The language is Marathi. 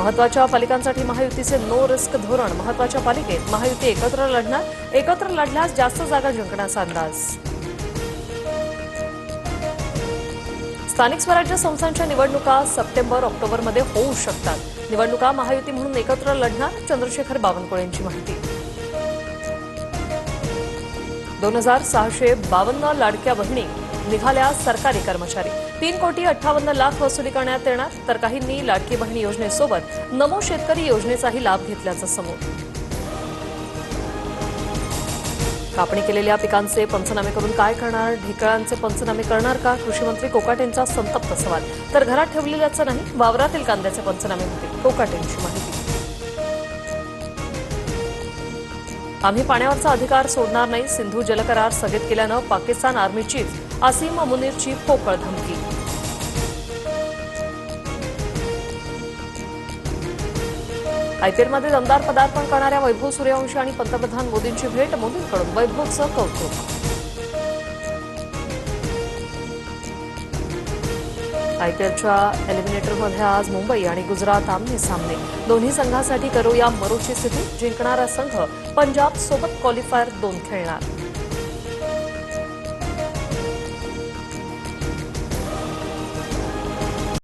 महत्त्वाच्या पालिकांसाठी महायुतीचे नो रिस्क धोरण. महत्त्वाच्या पालिकेत महायुती एकत्र लढणार. एकत्र लढल्यास जास्त जागा जिंकण्याचा अंदाज. स्थानिक स्वराज्य संस्थांच्या निवडणुका सप्टेंबर-ऑक्टोबरमध्ये होऊ शकतात. निवडणुका महायुती म्हणून एकत्र लढणार. चंद्रशेखर बावनकुळेंची माहिती. 2652 लाडक्या बहिणी निघाल्या सरकारी कर्मचारी. 3,58,00,000 वसुली करण्यात येणार. तर काहींनी लाडकी बहिणी योजनेसोबत नमो शेतकरी योजनेचाही लाभ घेतल्याचं समोर. कापणी केलेल्या पिकांचे पंचनामे करून काय करणार? ढेकळांचे पंचनामे करणार का? कृषी मंत्री कोकाटेंचा संतप्त सवाल. तर घरात ठेवलेल्याचं नाही, वावरातील कांद्याचे पंचनामे होतील. कोकाटेंची माहिती. आम्ही पाण्यावरचा अधिकार सोडणार नाही. सिंधू जलकरार स्थगित केल्यानं पाकिस्तान आर्मी चीफ आसिम मुनीरची पोकळ धमकी. आयपीएलमध्ये दमदार पदार्पण करणाऱ्या वैभव सूर्यवंशी आणि पंतप्रधान मोदींची भेट. मोदींकडून वैभवचं कौतुक. आयपीएलच्या एलिमिनेटरमध्ये आज मुंबई आणि गुजरात आमने सामने. दोन्ही संघांसाठी करूया मरोची स्थिती. जिंकणारा संघ पंजाब सोबत क्वालिफायर 2 खेळणार.